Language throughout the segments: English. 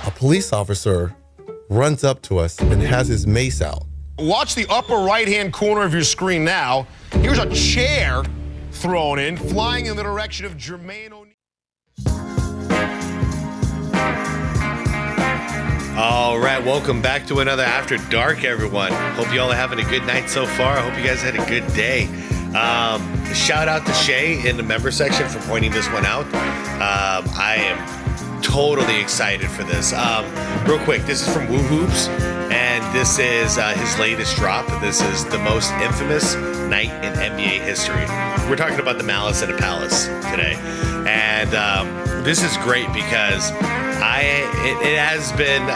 A police officer runs up to us and has his mace out. Watch the upper right-hand corner of your screen now. Here's a chair thrown in, flying in the direction of Jermaine O'Neal. All right, welcome back to another After Dark, everyone. Hope you all are having a good night so far. I hope you guys had a good day. Shout out to Chae in the member section for pointing this one out. I am totally excited for this. Real quick, this is from Woo Hoops, and this is his latest drop. This is the most infamous night in NBA history. We're talking about the Malice at the Palace today, and this is great because it has been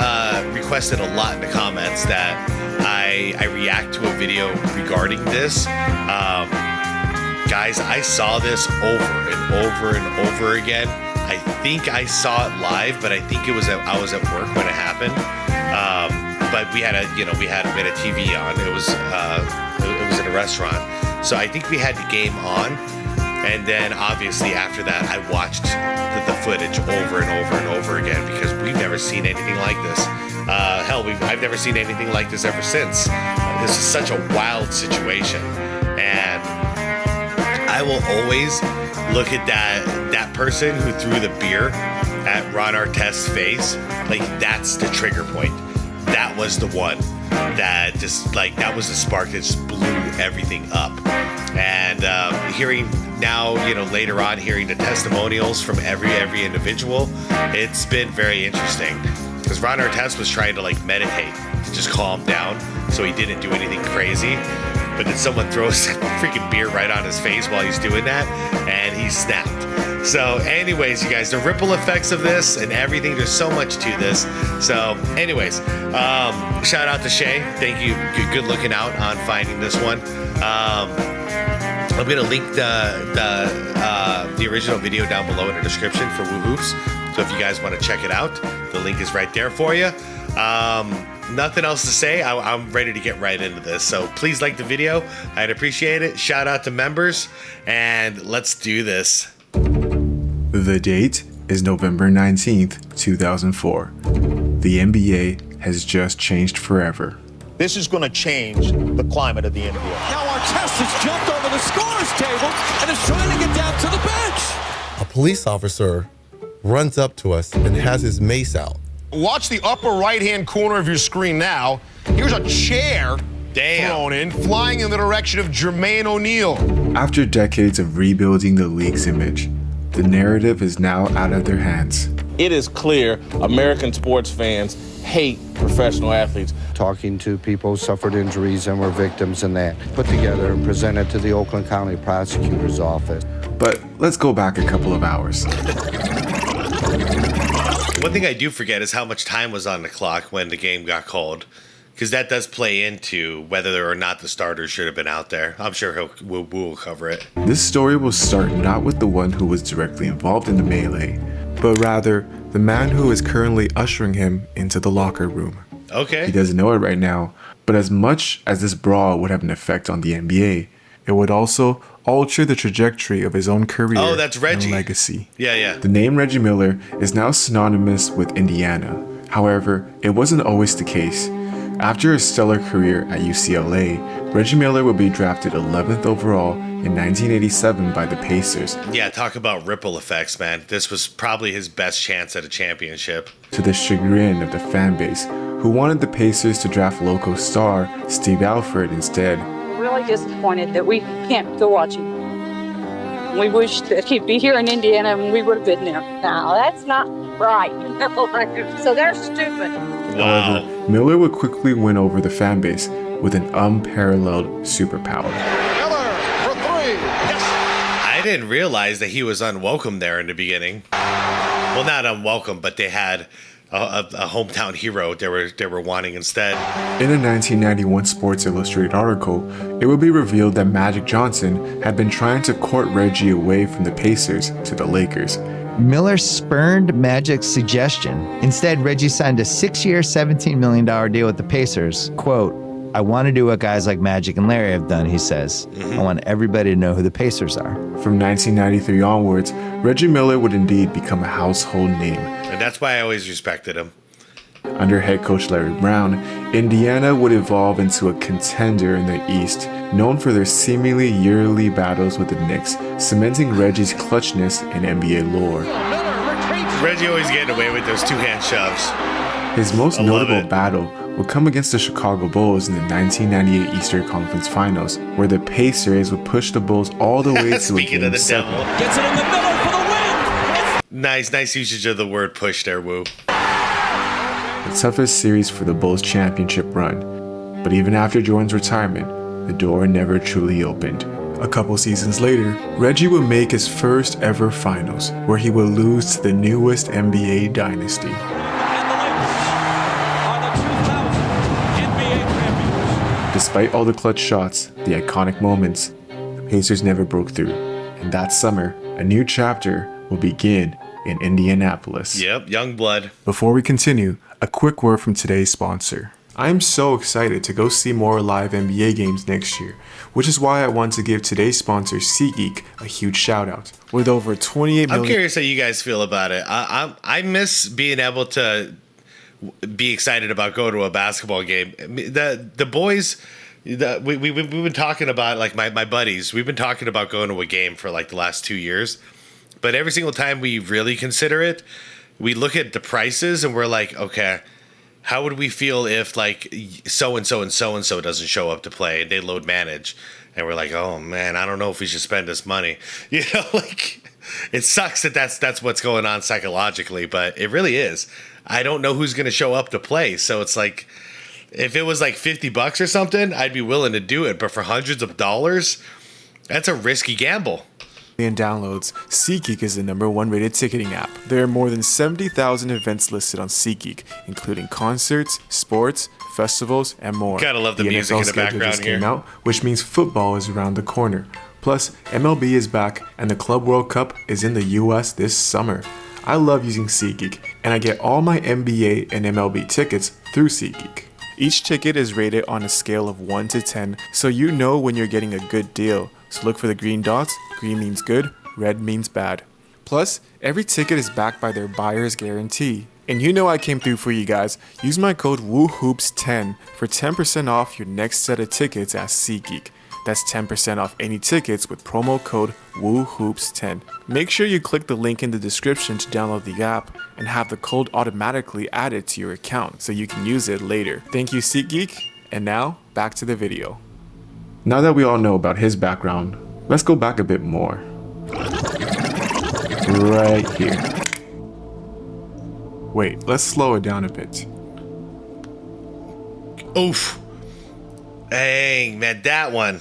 requested a lot in the comments that I react to a video regarding this. Guys, I saw this over and over and over again. I think I saw it live, but I think I was at work when it happened. But we had a TV on. It was in a restaurant, so I think we had the game on. And then obviously after that, I watched the footage over and over and over again because we've never seen anything like this. Hell, I've never seen anything like this ever since. This is such a wild situation, and I will always look at that person who threw the beer at Ron Artest's face. Like, that's the trigger point. That was the one that just, like, that was the spark that just blew everything up. And hearing now, later on, hearing the testimonials from every individual, it's been very interesting. Because Ron Artest was trying to, meditate, to just calm down so he didn't do anything crazy. But then someone throws freaking beer right on his face while he's doing that, and he snapped. So anyways, you guys, the ripple effects of this and everything, there's so much to this. So anyways, shout out to Chae. Thank you. Good looking out on finding this one. I'm going to link the original video down below in the description for Woo Hoops. So if you guys want to check it out, the link is right there for you. Nothing else to say. I'm ready to get right into this. So please like the video. I'd appreciate it. Shout out to members, and let's do this. The date is November 19th, 2004. The NBA has just changed forever. This is going to change the climate of the NBA. Now Artest has jumped over the scorer's table and is trying to get down to the bench. A police officer runs up to us and has his mace out. Watch the upper right-hand corner of your screen now. Here's a chair thrown in, flying in the direction of Jermaine O'Neal. After decades of rebuilding the league's image, the narrative is now out of their hands. It is clear American sports fans hate professional athletes. Talking to people who suffered injuries and were victims in that, put together and presented to the Oakland County Prosecutor's Office. But let's go back a couple of hours. One thing I do forget is how much time was on the clock when the game got called, because that does play into whether or not the starters should have been out there. I'm sure we'll cover it. This story will start not with the one who was directly involved in the melee, but rather the man who is currently ushering him into the locker room. Okay. He doesn't know it right now, but as much as this brawl would have an effect on the NBA, it would also alter the trajectory of his own career and legacy. Yeah. The name Reggie Miller is now synonymous with Indiana. However, it wasn't always the case. After a stellar career at UCLA, Reggie Miller would be drafted 11th overall in 1987 by the Pacers. Yeah, talk about ripple effects, man. This was probably his best chance at a championship. To the chagrin of the fan base, who wanted the Pacers to draft local star Steve Alford instead. Really disappointed that we can't go watch him. We wish that he'd be here in Indiana and we would have been there. No, that's not right. So they're stupid. Wow. However, Miller would quickly win over the fan base with an unparalleled superpower. Miller for three. Yes. I didn't realize that he was unwelcome there in the beginning. Well, not unwelcome, but they had a hometown hero they were wanting instead. In a 1991 Sports Illustrated article, it would be revealed that Magic Johnson had been trying to court Reggie away from the Pacers to the Lakers. Miller spurned Magic's suggestion. Instead, Reggie signed a 6-year, $17 million deal with the Pacers. Quote, I want to do what guys like Magic and Larry have done, he says. I want everybody to know who the Pacers are. From 1993 onwards, Reggie Miller would indeed become a household name. And that's why I always respected him. Under head coach Larry Brown, Indiana would evolve into a contender in the East, known for their seemingly yearly battles with the Knicks, cementing Reggie's clutchness in NBA lore. Reggie always getting away with those two-hand shoves. His most notable battle would come against the Chicago Bulls in the 1998 Eastern Conference Finals, where the Pacers would push the Bulls all the way to Speaking a of the Game 7. devil. Gets it in the middle for the win. Nice usage of the word push there, Woo. The toughest series for the Bulls' championship run. But even after Jordan's retirement, the door never truly opened. A couple seasons later, Reggie would make his first ever finals, where he would lose to the newest NBA dynasty. And the Lakers are the 2000 NBA champions. Despite all the clutch shots, the iconic moments, the Pacers never broke through. And that summer, a new chapter will begin in Indianapolis. Yep, young blood. Before we continue, a quick word from today's sponsor. I'm so excited to go see more live NBA games next year, which is why I want to give today's sponsor SeatGeek a huge shout out. With over 28 million. I'm curious how you guys feel about it. I miss being able to be excited about going to a basketball game. The boys, we've been talking about, like my buddies, we've been talking about going to a game for like the last 2 years. But every single time we really consider it, we look at the prices and we're like, okay, how would we feel if like so-and-so and so-and-so doesn't show up to play and they load manage? And we're like, oh man, I don't know if we should spend this money. You know, like it sucks that that's what's going on psychologically, but it really is. I don't know who's going to show up to play. So it's like, if it was like $50 or something, I'd be willing to do it. But for hundreds of dollars, that's a risky gamble. Downloads, SeatGeek is the #1 rated ticketing app. There are more than 70,000 events listed on SeatGeek, including concerts, sports, festivals, and more. Gotta love the music NFL in the schedule background just here. came out, which means football is around the corner. Plus, MLB is back, and the Club World Cup is in the US this summer. I love using SeatGeek, and I get all my NBA and MLB tickets through SeatGeek. Each ticket is rated on a scale of 1 to 10, so you know when you're getting a good deal. So look for the green dots. Green means good, red means bad. Plus, every ticket is backed by their buyer's guarantee. And you know I came through for you guys. Use my code WooHoops10 for 10% off your next set of tickets at SeatGeek. That's 10% off any tickets with promo code WooHoops10. Make sure you click the link in the description to download the app and have the code automatically added to your account so you can use it later. Thank you, SeatGeek. And now, back to the video. Now that we all know about his background, let's go back a bit more. Right here. Wait, let's slow it down a bit. Oof. Dang, man, that one.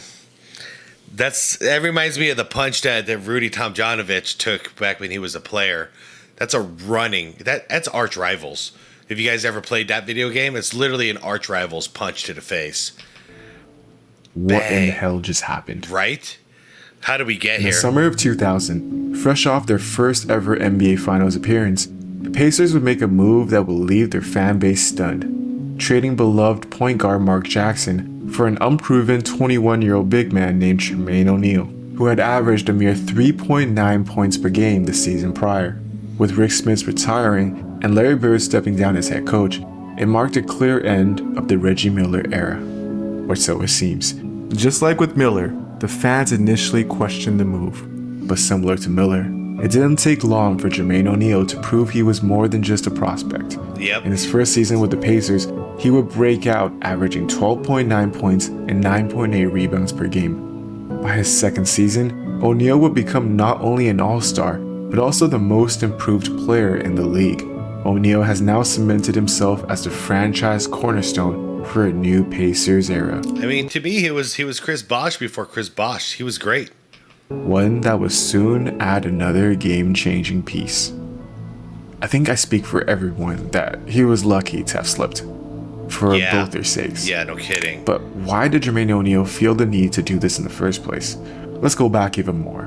That reminds me of the punch that Rudy Tomjanovich took back when he was a player. That's that's arch rivals. If you guys ever played that video game, it's literally an arch rival's punch to the face. What in the hell just happened? Right? How did we get here? In the summer of 2000, fresh off their first ever NBA Finals appearance, the Pacers would make a move that would leave their fan base stunned, trading beloved point guard Mark Jackson for an unproven 21-year-old big man named Jermaine O'Neal, who had averaged a mere 3.9 points per game the season prior. With Rick Smits retiring and Larry Bird stepping down as head coach, it marked a clear end of the Reggie Miller era. Or so it seems. Just like with Miller, the fans initially questioned the move. But similar to Miller, it didn't take long for Jermaine O'Neal to prove he was more than just a prospect. Yep. In his first season with the Pacers, he would break out, averaging 12.9 points and 9.8 rebounds per game. By his second season, O'Neal would become not only an all-star, but also the most improved player in the league. O'Neal has now cemented himself as the franchise cornerstone for a new Pacers era. I mean, to me, he was Chris Bosh before Chris Bosh. He was great. One that would soon add another game-changing piece. I think I speak for everyone that he was lucky to have slipped, for both their sakes. Yeah, no kidding. But why did Jermaine O'Neal feel the need to do this in the first place? Let's go back even more.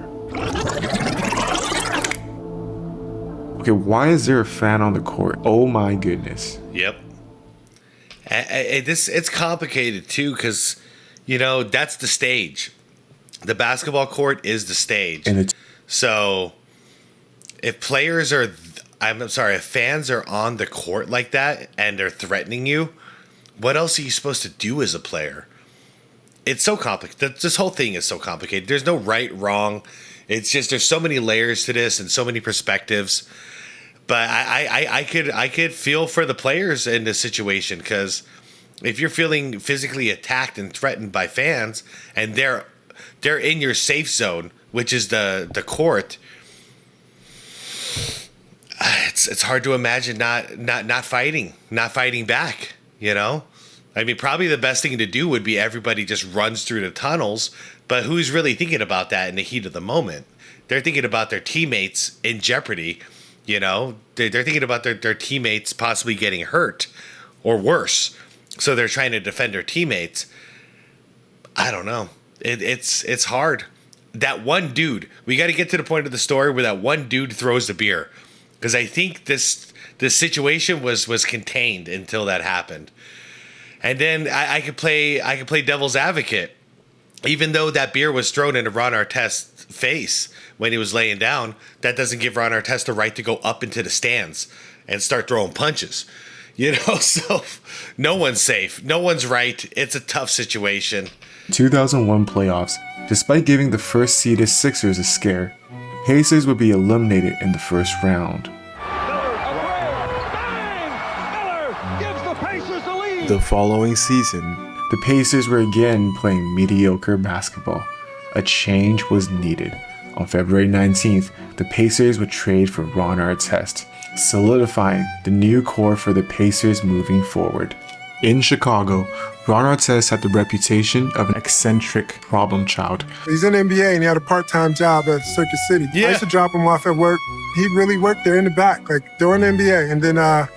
Okay, why is there a fan on the court? Oh my goodness. Yep. It's complicated too, because that's the stage. The basketball court is the stage. And so if players are I'm sorry, if fans are on the court like that and they're threatening you, what else are you supposed to do as a player? It's so complicated. This whole thing is so complicated. There's no right, wrong. It's just there's so many layers to this and so many perspectives. But I could feel for the players in this situation, because if you're feeling physically attacked and threatened by fans and they're in your safe zone, which is the court, it's hard to imagine not fighting back, you know? I mean, probably the best thing to do would be everybody just runs through the tunnels, but who's really thinking about that in the heat of the moment? They're thinking about their teammates in jeopardy, you know? They're thinking about their teammates possibly getting hurt or worse, so they're trying to defend their teammates. I don't know. It's hard. That one dude, we got to get to the point of the story where that one dude throws the beer, because I think this situation was contained until that happened. And then I could play devil's advocate. Even though that beer was thrown into Ron Artest's face when he was laying down, that doesn't give Ron Artest the right to go up into the stands and start throwing punches. You know, so no one's safe. No one's right. It's a tough situation. 2001 playoffs, despite giving the first seeded Sixers a scare, Pacers would be eliminated in the first round. The following season, the Pacers were again playing mediocre basketball. A change was needed. On February 19th, the Pacers would trade for Ron Artest, solidifying the new core for the Pacers moving forward. In Chicago, Ron Artest had the reputation of an eccentric problem child. He's in the NBA and he had a part-time job at Circuit City. Yeah. I used to drop him off at work. He really worked there in the back, like during the NBA. And then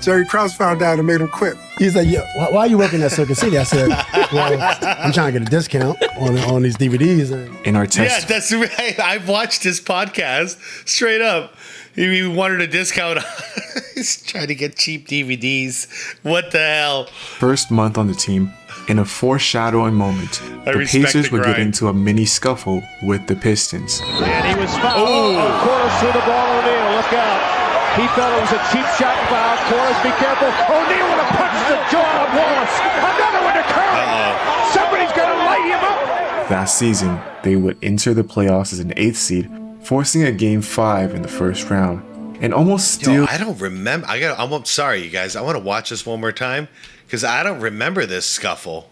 Jerry Krause found out and made him quit. He's like, yeah, why are you working at Circuit City? I said, well, I'm trying to get a discount on these DVDs. In Artest. Yeah, that's right. I've watched his podcast straight up. He wanted a discount. He's trying to get cheap DVDs. What the hell? First month on the team, in a foreshadowing moment, the Pacers would get into a mini scuffle with the Pistons. And he was fouled. Corliss threw the ball. O'Neal, look out. He thought it was a cheap shot foul. Corliss, be careful. O'Neal would have punched the jaw of Wallace. Another one to Curry. Somebody's going to light him up. That season, they would enter the playoffs as an 8th seed, forcing a Game 5 in the first round, and almost steal. I don't remember. I'm sorry, you guys. I want to watch this one more time because I don't remember this scuffle.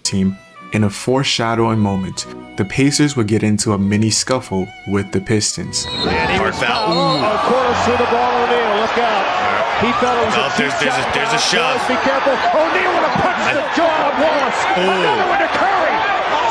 Team. In a foreshadowing moment, the Pacers would get into a mini scuffle with the Pistons. And he was fouled. Corliss threw the ball. O'Neal, look out. He thought it was a cheap shot. There's a shove. Corliss, be careful. O'Neal would have punched the jaw of Wallace. Another one to Curry.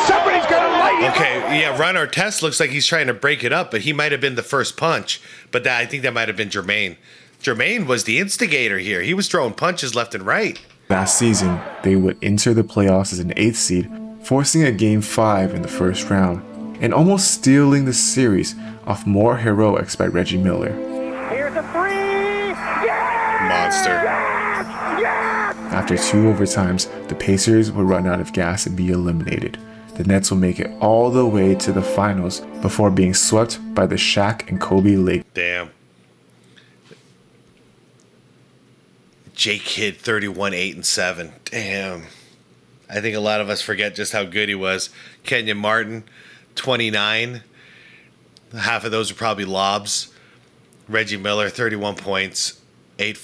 Somebody's going to light him up. Okay, yeah, Ron Artest looks like he's trying to break it up, but he might have been the first punch. But I think that might have been Jermaine. Jermaine was the instigator here. He was throwing punches left and right. That season, they would enter the playoffs as an 8th seed, forcing a Game 5 in the first round, and almost stealing the series off more heroics by Reggie Miller. Here's a three. Yeah! Monster. Yeah! After 2 overtimes, the Pacers would run out of gas and be eliminated. The Nets will make it all the way to the finals before being swept by the Shaq and Kobe Lakers. Damn. J Kidd 31, 8, and 7. Damn. I think a lot of us forget just how good he was. Kenyon Martin, 29. Half of those are probably lobs. Reggie Miller, 31 points, 8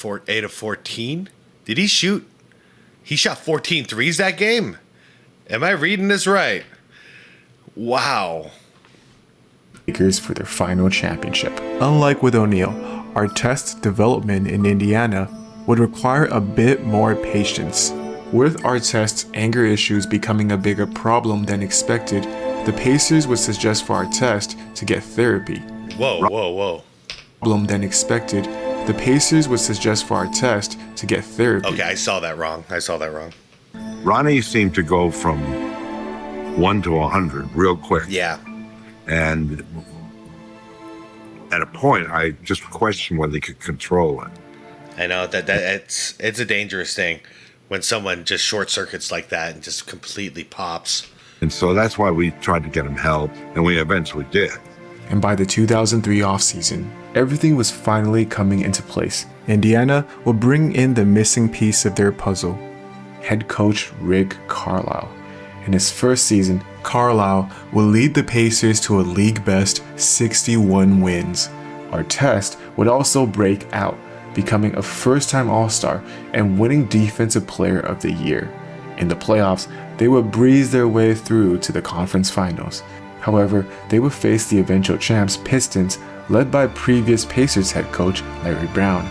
of 14. Did he shoot? He shot 14 threes that game? Am I reading this right? Wow. Lakers for their final championship. Unlike with O'Neal, Artest's development in Indiana would require a bit more patience. With Artest's anger issues becoming a bigger problem than expected, the Pacers would suggest for Artest to get therapy. Whoa. Problem than expected, the Pacers would suggest for Artest to get therapy. Okay, I saw that wrong. Ronnie seemed to go from 1 to 100 real quick. Yeah. And at a point, I just questioned whether he could control it. I know that it's a dangerous thing when someone just short circuits like that and just completely pops. And so that's why we tried to get him help, and we eventually did. and by the 2003 offseason, everything was finally coming into place. Indiana will bring in the missing piece of their puzzle, head coach Rick Carlisle. In his first season, Carlisle will lead the Pacers to a league-best 61 wins. Artest would also break out, becoming a first-time All-Star and winning Defensive Player of the Year. In the playoffs, they would breeze their way through to the conference finals. However, they would face the eventual champs Pistons, led by previous Pacers head coach Larry Brown.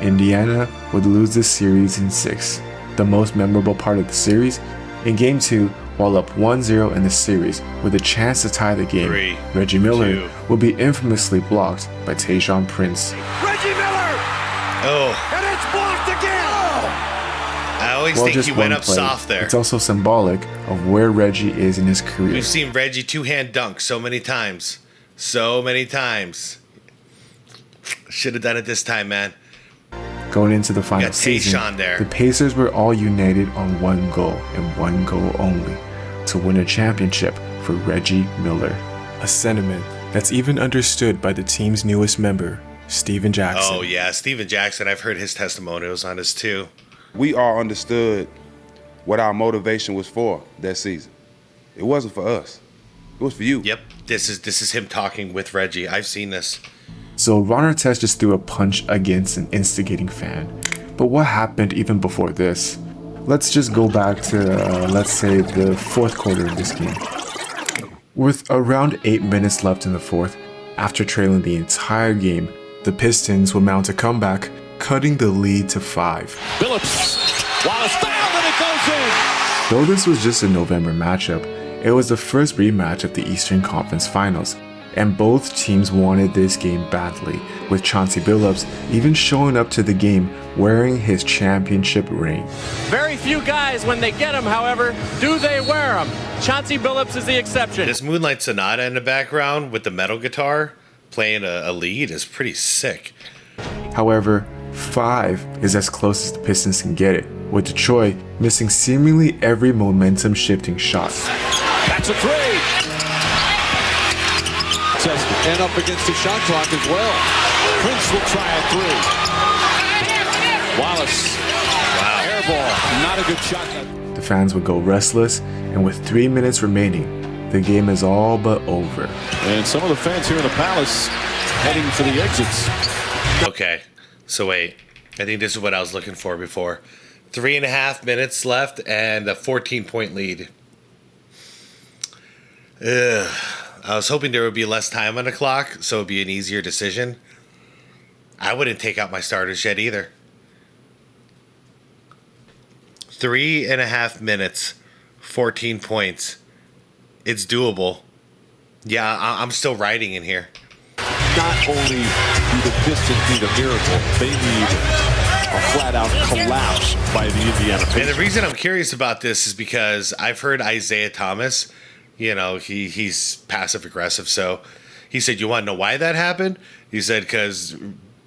Indiana would lose the series in 6. The most memorable part of the series? In Game 2, while up 1-0 in the series with a chance to tie the game, Reggie Miller would be infamously blocked by Tayshaun Prince. Reggie Miller! Oh. And it's blocked again! I always think he went up soft there. It's also symbolic of where Reggie is in his career. We've seen Reggie two-hand dunk so many times. So many times. Should have done it this time, man. Going into the final season, the Pacers were all united on one goal and one goal only, to win a championship for Reggie Miller. A sentiment that's even understood by the team's newest member, Steven Jackson. Oh yeah, Steven Jackson. I've heard his testimonials on this too. We all understood what our motivation was for that season. It wasn't for us. It was for you. Yep. This is him talking with Reggie. I've seen this. So Ron Artest just threw a punch against an instigating fan. But what happened even before this? Let's just go back to, let's say, the fourth quarter of this game. With around 8 minutes left in the fourth, after trailing the entire game, the Pistons would mount a comeback, cutting the lead to 5. Phillips, Wallace fouled and it goes in! Though this was just a November matchup, it was the first rematch of the Eastern Conference Finals, and both teams wanted this game badly, with Chauncey Billups even showing up to the game wearing his championship ring. Very few guys, when they get them, however, do they wear them. Chauncey Billups is the exception. This Moonlight Sonata in the background with the metal guitar playing a lead is pretty sick. However, 5 is as close as the Pistons can get it, with Detroit missing seemingly every momentum-shifting shot. That's a 3! And up against the shot clock as well. Prince will try a 3. Wallace. Wow. Air ball. Not a good shot. The fans would go restless, and with 3 minutes remaining, the game is all but over. And some of the fans here in the Palace heading for the exits. Okay, so wait. I think this is what I was looking for before. 3.5 minutes left and a 14-point lead. Ugh. I was hoping there would be less time on the clock, so it would be an easier decision. I wouldn't take out my starters yet either. 3.5 minutes, 14 points. It's doable. Yeah, I'm still riding in here. Not only do the Pistons need a miracle, they need a flat-out collapse by the Indiana Pacers. And the reason I'm curious about this is because I've heard Isaiah Thomas. You know, he's passive-aggressive, so he said, you want to know why that happened? He said, because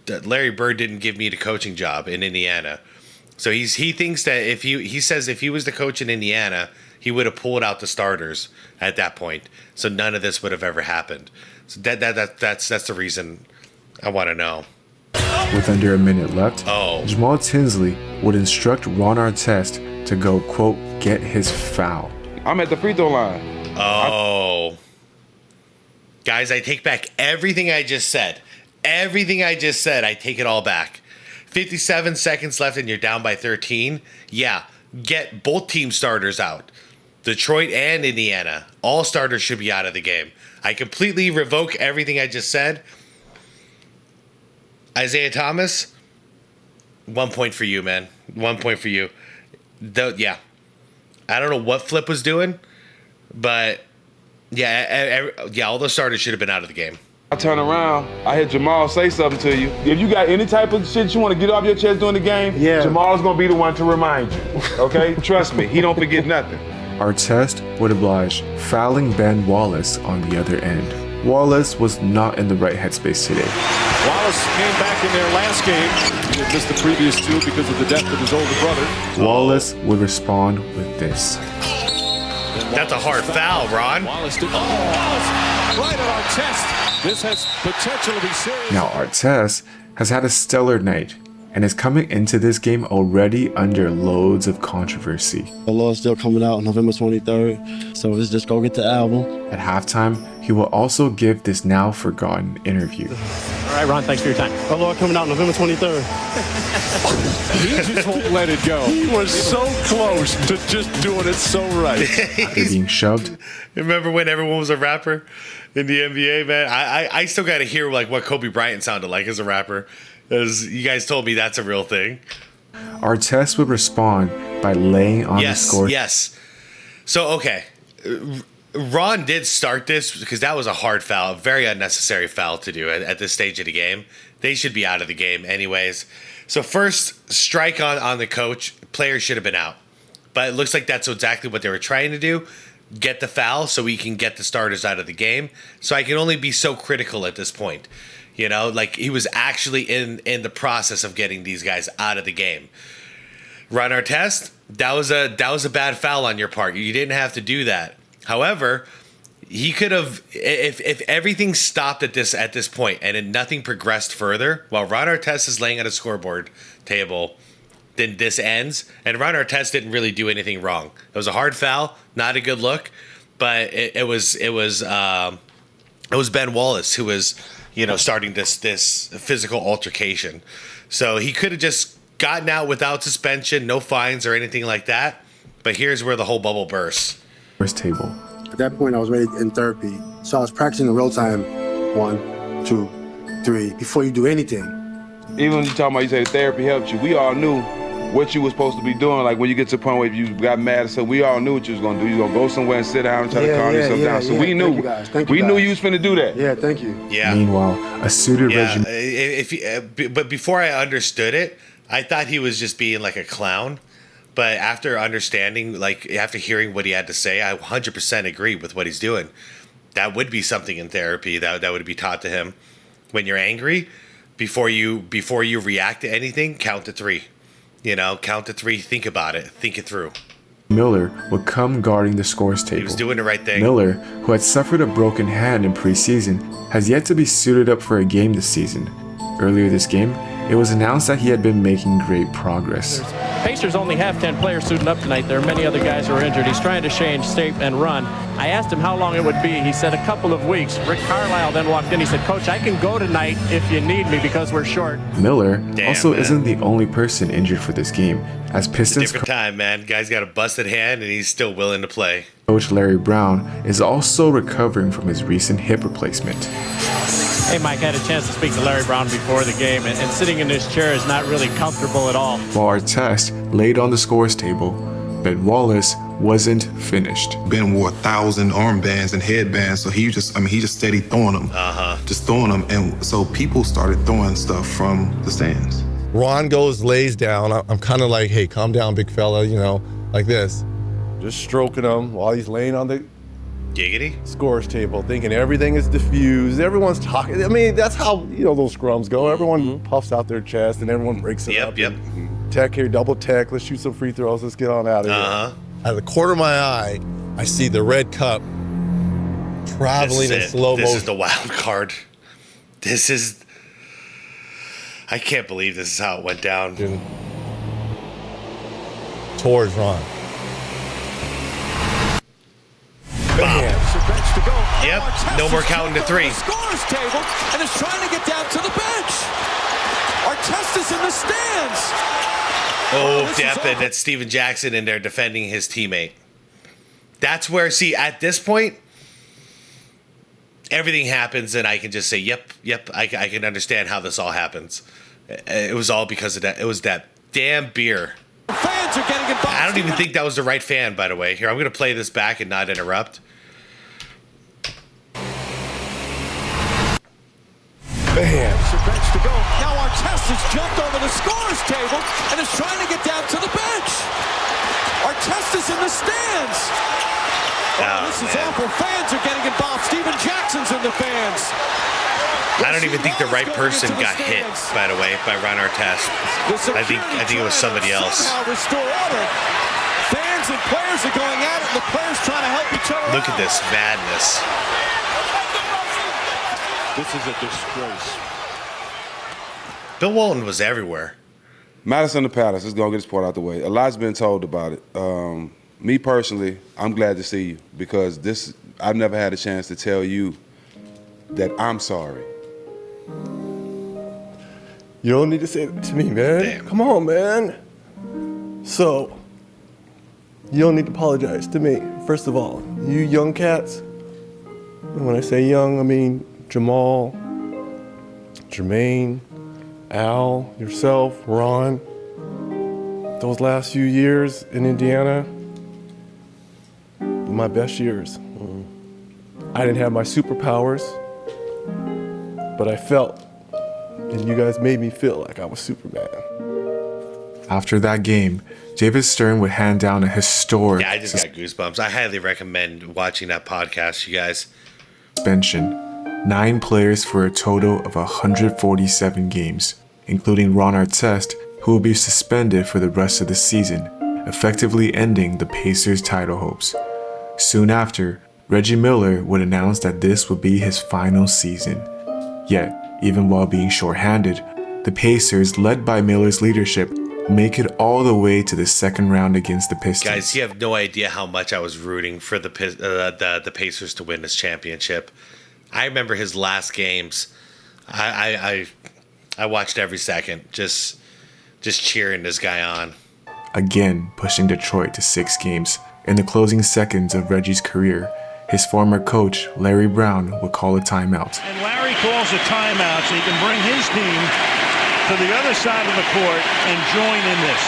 Larry Bird didn't give me the coaching job in Indiana. So he thinks that if he says if he was the coach in Indiana, he would have pulled out the starters at that point. So none of this would have ever happened. So that's the reason I want to know. With under a minute left, Jamal Tinsley would instruct Ron Artest to go, quote, get his foul. I'm at the free throw line. Oh. Guys, I take back everything I just said. Everything I just said, I take it all back. 57 seconds left and you're down by 13. Yeah, get both team starters out. Detroit and Indiana. All starters should be out of the game. I completely revoke everything I just said. Isaiah Thomas, 1 point for you, man. 1 point for you. Yeah. I don't know what Flip was doing. But, yeah, all those starters should have been out of the game. I turn around, I hear Jamal say something to you. If you got any type of shit you want to get off your chest during the game, Jamal's going to be the one to remind you, okay? Trust me, he don't forget nothing. Artest would oblige, fouling Ben Wallace on the other end. Wallace was not in the right headspace today. Wallace came back in their last game. He had missed the previous 2 because of the death of his older brother. Wallace would respond with this. That's a hard foul, Ron. Wallace did. Wallace right at Artest. This has potential to be serious. Now Artest has had a stellar night and is coming into this game already under loads of controversy. The law is still coming out on November 23rd, so let's just go get the album. At halftime, he will also give this now forgotten interview. All right, Ron, thanks for your time. The law coming out November 23rd. He just won't let it go. He was so close to just doing it so right. After being shoved. Remember when everyone was a rapper in the NBA, man? I still got to hear like what Kobe Bryant sounded like as a rapper. As you guys told me that's a real thing. Artest would respond by laying on the score. Yes. So, okay. Ron did start this because that was a hard foul, a very unnecessary foul to do at this stage of the game. They should be out of the game anyways. So first strike on the coach. Players should have been out. But it looks like that's exactly what they were trying to do. Get the foul so we can get the starters out of the game. So I can only be so critical at this point. You know, like he was actually in the process of getting these guys out of the game. Ron Artest, that was a bad foul on your part. You didn't have to do that. However, he could have, if everything stopped at this point and nothing progressed further, while Ron Artest is laying at a scoreboard table, then this ends. And Ron Artest didn't really do anything wrong. It was a hard foul, not a good look, but it was Ben Wallace who was, you know, starting this physical altercation. So he could have just gotten out without suspension, no fines or anything like that. But here's where the whole bubble bursts. First table. At that point, I was ready in therapy. So I was practicing in real time. 1, 2, 3, before you do anything. Even when you talking about you say therapy helped you, we all knew what you were supposed to be doing. Like when you get to the point where you got mad, so we all knew what you was gonna do. You was gonna go somewhere and sit down and try to calm yourself down. So we knew. We knew you was finna do that. Yeah, thank you. Yeah. Meanwhile, a suited Reggie. But before I understood it, I thought he was just being like a clown. But after understanding, like after hearing what he had to say, I 100% agree with what he's doing. That would be something in therapy that would be taught to him. When you're angry, before you react to anything, count to 3. You know, count to 3. Think about it. Think it through. Miller would come guarding the scores table. He was doing the right thing. Miller, who had suffered a broken hand in preseason, has yet to be suited up for a game this season. Earlier this game, it was announced that he had been making great progress. Pacers only have 10 players suiting up tonight. There are many other guys who are injured. He's trying to change shape and run. I asked him how long it would be. He said a couple of weeks. Rick Carlisle then walked in. He said, Coach, I can go tonight if you need me because we're short. Miller isn't the only person injured for this game, as Pistons Different time, man. Guy's got a busted hand and he's still willing to play. Coach Larry Brown is also recovering from his recent hip replacement. Hey, Mike, I had a chance to speak to Larry Brown before the game, and sitting in this chair is not really comfortable at all. While Artest laid on the scores table, Ben Wallace wasn't finished. Ben wore 1,000 armbands and headbands, so he just steady throwing them. Just throwing them, and so people started throwing stuff from the stands. Ron lays down. I'm kind of like, hey, calm down, big fella, you know, like this. Just stroking him while he's laying on the scores table, thinking everything is diffused. Everyone's talking. I mean, that's how, you know, those scrums go. Everyone puffs out their chest and everyone breaks it up. Tech here, double tech. Let's shoot some free throws. Let's get on out of here. Out of the corner of my eye, I see the red cup traveling in slow motion. This is the wild card. I can't believe this is how it went down. Towards Ron. Yep, no more counting to 3. Scores table and is trying to get down to the bench. Artest is in the stands. Oh, Depp, and it's Steven Jackson in there defending his teammate. That's where, see, at this point, everything happens, and I can just say, yep, I can understand how this all happens. It was all because of that. It was that damn beer. Fans are getting involved. I don't even think that was the right fan, by the way. Here, I'm going to play this back and not interrupt. Bam. Bench to go. Now Artest has jumped over the scores table and is trying to get down to the bench. Artest is in the stands. This is awful. Fans are getting involved. Steven Jackson's in the fans. I don't even think the right person got hit, by the way, by Ron Artest. I think it was somebody else. Restore order. Fans and players are going at it, and the players trying to help each other. Look at this madness. This is a disgrace. Bill Walton was everywhere. Madison the Palace. Let's go get this part out the way. A lot's been told about it. Me personally, I'm glad to see you because I've never had a chance to tell you that I'm sorry. You don't need to say that to me, man. Damn. Come on, man. So, you don't need to apologize to me. First of all, you young cats, and when I say young, I mean Jamal, Jermaine, Al, yourself, Ron. Those last few years in Indiana, my best years. I didn't have my superpowers, but I felt, and you guys made me feel like I was Superman. After that game, David Stern would hand down a historic Yeah, I just got goosebumps. I highly recommend watching that podcast, you guys. suspension, 9 players for a total of 147 games, including Ron Artest, who will be suspended for the rest of the season, effectively ending the Pacers' title hopes. Soon after, Reggie Miller would announce that this would be his final season. Yet, even while being shorthanded, the Pacers, led by Miller's leadership, make it all the way to the second round against the Pistons. Guys, you have no idea how much I was rooting for the Pacers to win this championship. I remember his last games. I watched every second, just cheering this guy on. Again, pushing Detroit to 6 games. In the closing seconds of Reggie's career, his former coach, Larry Brown, would call a timeout. And Larry calls a timeout so he can bring his team to the other side of the court and join in this.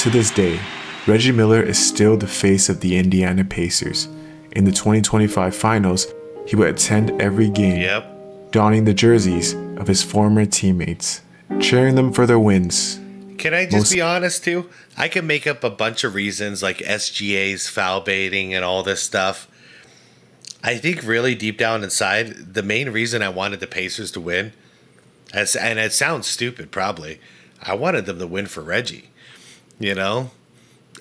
To this day, Reggie Miller is still the face of the Indiana Pacers. In the 2025 finals, he would attend every game, donning the jerseys of his former teammates, cheering them for their wins. Can I just be honest too? I can make up a bunch of reasons like SGA's foul baiting and all this stuff. I think really deep down inside, the main reason I wanted the Pacers to win, and it sounds stupid probably, I wanted them to win for Reggie. You know?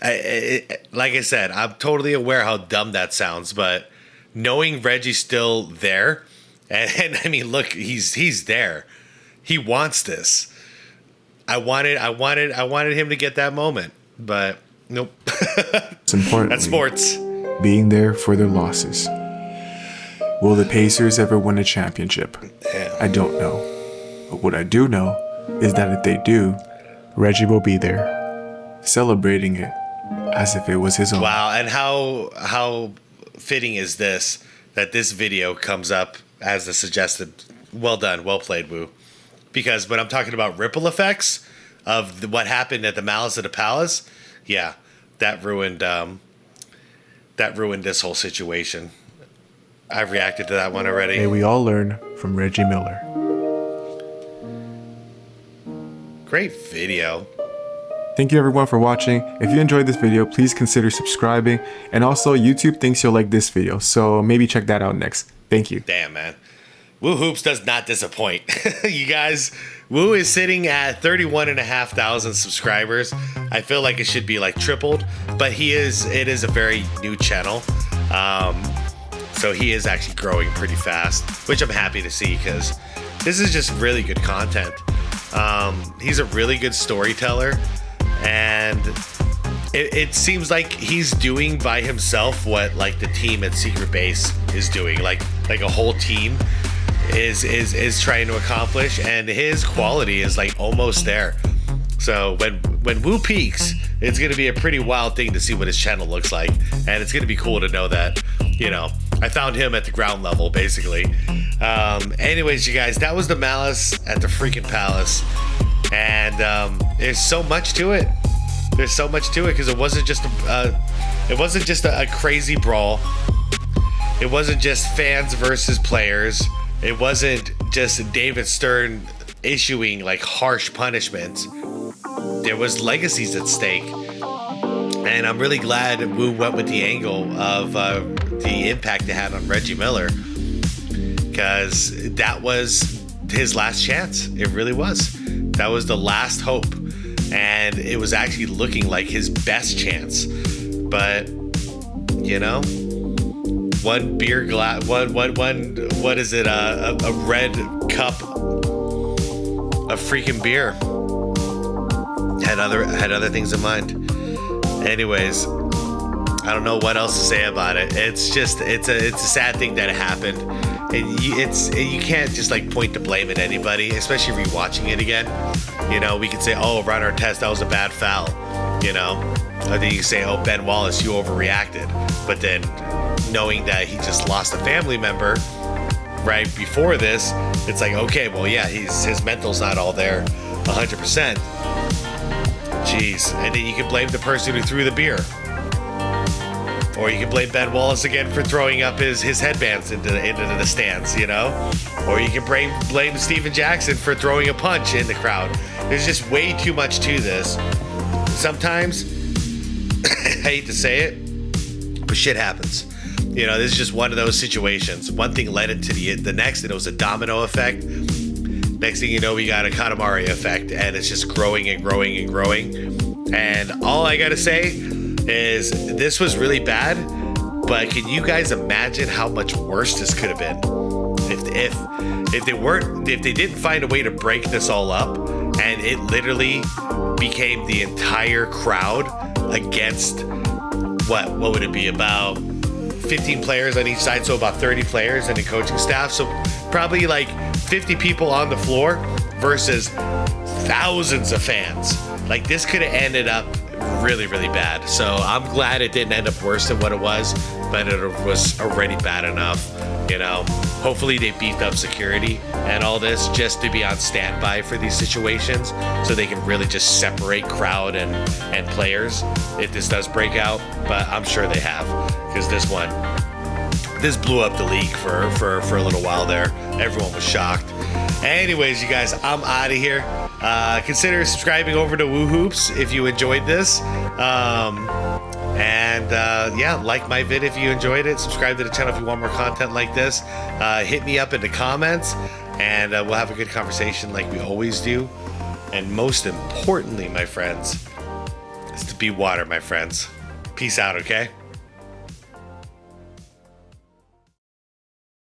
Like I said, I'm totally aware how dumb that sounds, but knowing Reggie's still there, and I mean, look, he's there. He wants this. I wanted him to get that moment, but nope. It's important. That's sports. Being there for their losses. Will the Pacers ever win a championship? Yeah. I don't know. But what I do know is that if they do, Reggie will be there, celebrating it as if it was his own. Wow, and how fitting is this that this video comes up as the suggested. Well done, well played, Woo. Because when I'm talking about ripple effects of what happened at the Malice at the Palace, yeah, that ruined this whole situation. I've reacted to that one already. May we all learn from Reggie Miller. Great video. Thank you everyone for watching. If you enjoyed this video, please consider subscribing. And also, YouTube thinks you'll like this video, so maybe check that out next. Thank you. Damn, man. Woo Hoops does not disappoint. You guys, Woo is sitting at 31,500 subscribers. I feel like it should be like tripled, but it is a very new channel. So he is actually growing pretty fast, which I'm happy to see because this is just really good content. He's a really good storyteller, and it seems like he's doing by himself what like the team at Secret Base is doing, like a whole team is trying to accomplish, and his quality is like almost there. So when Woo peaks, it's gonna be a pretty wild thing to see what his channel looks like, and it's gonna be cool to know that, you know, I found him at the ground level basically. Anyways, you guys, that was the Malice at the freaking Palace, and there's so much to it. There's so much to it because it wasn't just a crazy brawl. It wasn't just fans versus players. It wasn't just David Stern issuing like harsh punishments. There was legacies at stake, and I'm really glad Woo went with the angle of the impact it had on Reggie Miller, because that was his last chance. It really was. That was the last hope. And it was actually looking like his best chance. But, you know, one beer glass, what is it? A red cup of freaking beer. Had other things in mind. Anyways, I don't know what else to say about it. It's a sad thing that it happened. And you can't just like point the blame at anybody, especially rewatching it again. You know, we could say, oh, Ron Artest, that was a bad foul. You know, I think you can say, oh, Ben Wallace, you overreacted. But then knowing that he just lost a family member right before this, it's like, okay, well, yeah, his mental's not all there 100%. Jeez. And then you can blame the person who threw the beer. Or you can blame Ben Wallace again for throwing up his headbands into the stands, you know? Or you can blame Steven Jackson for throwing a punch in the crowd. There's just way too much to this. Sometimes, I hate to say it, but shit happens. You know, this is just one of those situations. One thing led into the next, and it was a domino effect. Next thing you know, we got a Katamari effect, and it's just growing and growing and growing. And all I gotta say is this was really bad, but can you guys imagine how much worse this could have been if they didn't find a way to break this all up, and it literally became the entire crowd against what would it be, about 15 players on each side, so about 30 players and the coaching staff, so probably like 50 people on the floor versus thousands of fans. Like, this could have ended up really, really bad. So I'm glad it didn't end up worse than what it was, but it was already bad enough. You know, hopefully they beefed up security and all this just to be on standby for these situations, so they can really just separate crowd and players if this does break out. But I'm sure they have, because this blew up the league for a little while there. Everyone was shocked. Anyways, you guys, I'm out of here. Consider subscribing over to Woo Hoops if you enjoyed this. Yeah, like my vid if you enjoyed it. Subscribe to the channel if you want more content like this. Hit me up in the comments, and we'll have a good conversation like we always do. And most importantly, my friends, is to be water, my friends. Peace out, okay?